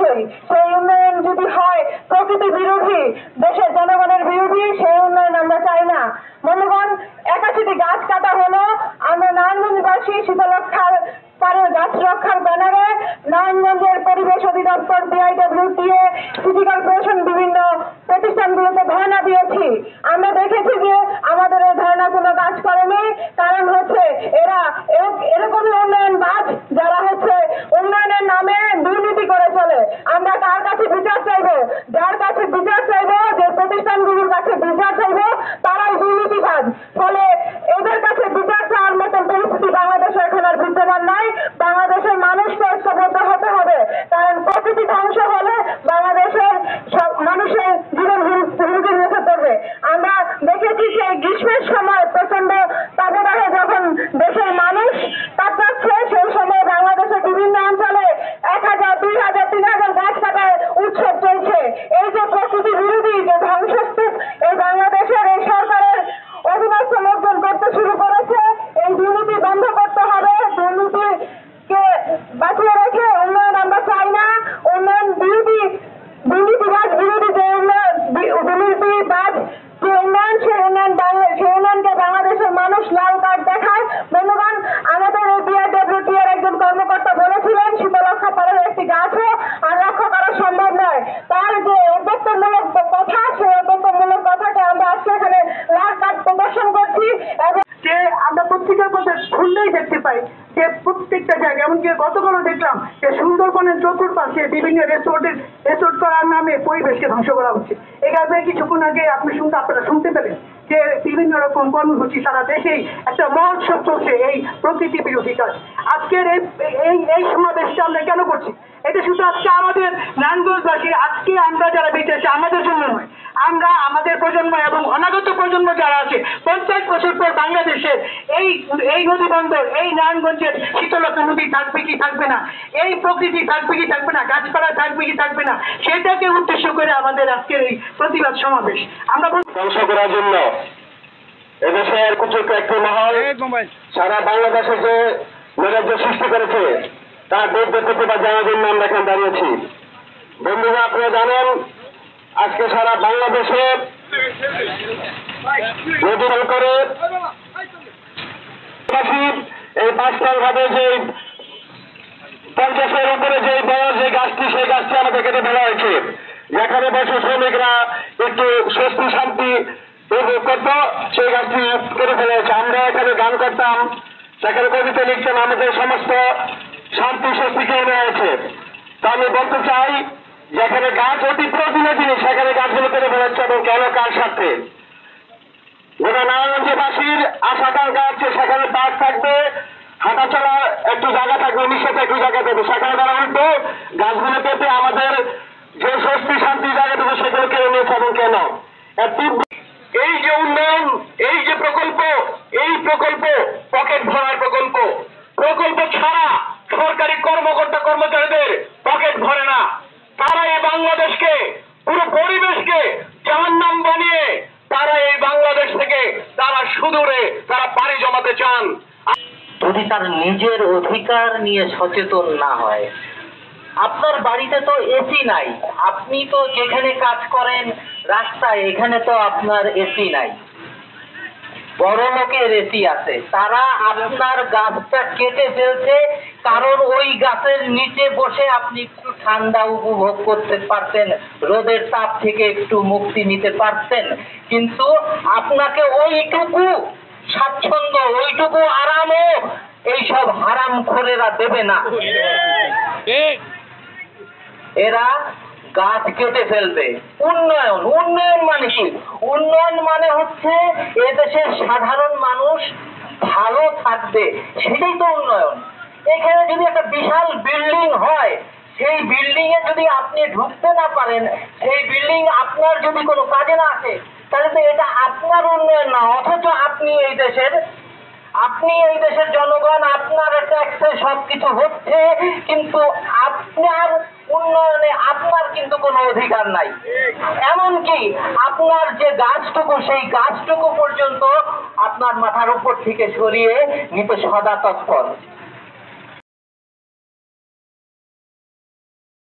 অবশ্যই সেই উন্নয়ন যদি হয় প্রকৃতি বিরোধী, দেশের জনগণের বিরোধী, সেই উন্নয়ন আমরা চাই না। বন্ধুগণ, 81টি গাছ কাটা হলো। আমরা নারায়ণগঞ্জবাসী শীতলক্ষার পাড়ের গাছ রক্ষার ব্যানারে নারায়ণগঞ্জের পরিবেশ অধিদপ্তর, বিআইডব্লিউটিএ, সিটি কর্পোরেশন বিভিন্ন প্রতিষ্ঠানগুলোতে ধর্ণা দিয়েছি। আমরা দেখেছি যে আমাদের এই ধর্ণা কোনো কাজ করেনি। কারণ হচ্ছে এরা এরকমই উন্নয়নবাদ, যারা হচ্ছে উন্নয়নের নামে দুর্নীতি করে চলে। আমরা কার কাছে বিচার চাইবো? যার কাছে বিচার চাইবো, যে প্রতিষ্ঠানগুলোর কাছে বিচার চাইবো, তারাই দুর্নীতিবাদ। ফলে এদের কাছে বিচার চাওয়ার মতো পরিস্থিতি বাংলাদেশে এখন আর বিদ্যমান নাই। বাংলাদেশের মানুষকে ঐক্যবদ্ধ হতে হবে। কারণ প্রকৃতি ধ্বংস হলে বাংলাদেশের সব মানুষের জীবন হুমকির মুখে পড়বে। আমরা দেখেছি যে গ্রীষ্মের সময় প্রচন্ড তাপদাহে যখন দেশের মানুষ কাটাচ্ছে, সেই সময় বাংলাদেশের বিভিন্ন অঞ্চলে 1000, 2000, 3000 গাছ কাটার উৎসব চলছে। এই যে প্রকৃতি বিরোধী যে ধ্বংসস্তূপ এই বাংলাদেশের এই সরকারের অধীনস্থ লোকজন করতে শুরু করেছে, এই দুর্নীতি বন্ধ করতে হবে। দুর্নীতিকে বাঁচিয়ে রেখে উন্নয়ন আমরা চাই না। উন্নয়ন বিরোধী, দুর্নীতিবাদ বিরোধী যে দুর্নীতিবাদ যে উন্নয়ন, সেই উন্নয়নকে বাংলাদেশের মানুষ লাল কার্ড দেখায়। বন্ধুগণ, আমাদের এই বিআইডব্লিউটি এর একজন কর্মকর্তা বলেছিলেন শীতলক্ষা পাড়ের একটি গাছও আর রক্ষা করা সম্ভব নয়। তার যে উদ্যোক্তামূলক কথা, সেই উদ্যোক্তামূলক কথাকে আমরা আজকে এখানে লাল কার্ড প্রদর্শন করছি। এবং যে আমরা পত্রিকার মধ্যে খুললেই দেখতে পাই যে প্রত্যেকটা জায়গায়, এমনকি গতকালও দেখলাম যে সুন্দরবনের চতুর্পাশে বিভিন্ন রিসোর্ট করার নামে পরিবেশকে ধ্বংস করা হচ্ছে। এখানে কিছুক্ষণ আগে আপনারা শুনতে পেলেন যে বিভিন্ন রকম কর্মসূচি সারা দেশেই একটা মহোৎসব চলছে এই প্রকৃতি বিরোধী কাজ। আজকের এই সমাবেশটা আমরা কেন করছি? এটা শুধু আজকে আমাদের নারায়ণগঞ্জবাসী, আজকে আমরা যারা বেঁচে আছি আমাদের জন্য নয়, আমরা আমাদের প্রজন্ম এবং অনাগত প্রজন্ম যারা আছে 50 বছর পর বাংলাদেশের এই নদী বন্দর, এই নারায়ণগঞ্জের শীতলক্ষা নদী থাকবে কি থাকবে না, এই প্রকৃতি থাকবে কি থাকবে না, গাছপালা থাকবে কি থাকবে না, সেটাকে উদ্দেশ্য করে আমাদের আজকের এই প্রতিবাদ সমাবেশ। আমরা ধ্বংস করার জন্য এদেশের কিছু একটি মহল সারা বাংলাদেশে যে নৈরাজ্য সৃষ্টি করেছে তার বিরুদ্ধে প্রতিবাদ জানার জন্য আমরা এখানে দাঁড়িয়েছি। বন্ধুরা, আপনারা জানেন আজকে সারা বাংলাদেশে নদী করে এই 5 ঘাটে যে 50-এর উপরে যে বড় যে গাছটি, সেই গাছটি আমাদের কেটে ফেলা হয়েছে। যেখানে বসে শ্রমিকরা একটু স্বস্তি শান্তি উপভোগ করত, সেই গাছটি কেটে ফেলা হয়েছে। আমরা এখানে গান করতাম, সেখানে কবিতা লিখতাম, আমাদের সমস্ত শান্তি স্বস্তি কেড়ে নেওয়া হয়েছে। তা আমি বলতে চাই, যেখানে গাছ অতি প্রয়োজনীয় জিনিস, সেখানে গাছগুলো কেটে ফেলা হচ্ছে। এবং কেন, কার সাথে? গোটা নারায়ণগঞ্জবাসীর আশা আকাঙ্ক্ষা আছে সেখানে পার্ক থাকবে, হাঁটা চলা একটু জায়গা থাকবে, নিঃশ্বাসে একটু জায়গা থাকবে, সেখানে তারা উঠবে। গাছগুলো কেটে আমাদের যে স্বস্তি শান্তি জায়গা থাকবে সেগুলো কেড়ে নিয়েছে। এবং কেন? এই যে উন্নয়ন, এই যে প্রকল্প, এই প্রকল্প পকেট ভরার প্রকল্প। প্রকল্প ছাড়া সরকারি কর্মকর্তা কর্মচারীদের পকেট ভরে না। তারা এই বাংলাদেশকে, পুরো পরিবেশকে জাহান্নাম বানিয়ে তারা এই বাংলাদেশ থেকে তারা সুদূরে তারা পাড়ি জমাতে চান। যদি তার নিজের অধিকার নিয়ে সচেতন না হয়, আপনার বাড়িতে তো এসি নাই, আপনি তো যেখানে কাজ করেন রাস্তায়, এখানে তো আপনার এসি নাই, বড় লোকের এসি আছে। তারা আপনার গাছটা কেটে ফেলছে কারণ ওই গাছের নিচে বসে আপনি একটু ঠান্ডা উপভোগ করতে পারতেন, রোদের তাপ থেকে একটু মুক্তি নিতে পারতেন। কিন্তু আপনাকে ওইটুকু স্বাচ্ছন্দ্য, ওইটুকু আরামও এইসব হারামখোরেরা দেবে না। এরা গাছ কেটে ফেলবে। উন্নয়ন, উন্নয়ন মানে কি? উন্নয়ন মানে হচ্ছে এদেশের সাধারণ মানুষ ভালো থাকবে, সেটাই তো উন্নয়ন। এখানে যদি একটা বিশাল বিল্ডিং হয়, সেই বিল্ডিং এ যদি আপনি ঢুকতে না পারেন, সেই বিল্ডিং আপনার যদি কোনো কাজে না আসে, তাহলে তো এটা আপনার উন্নয়ন না। অথচ আপনি এই দেশের জনগণ, আপনার ট্যাক্সে সবকিছু হচ্ছে, কিন্তু আপনার উন্নয়নে আপনার কিন্তু কোনো অধিকার নাই। এমনকি আপনার যে গাছটুকু, সেই গাছটুকু পর্যন্ত আপনার মাথার উপর থেকে সরিয়ে নিতে সদা তৎপর।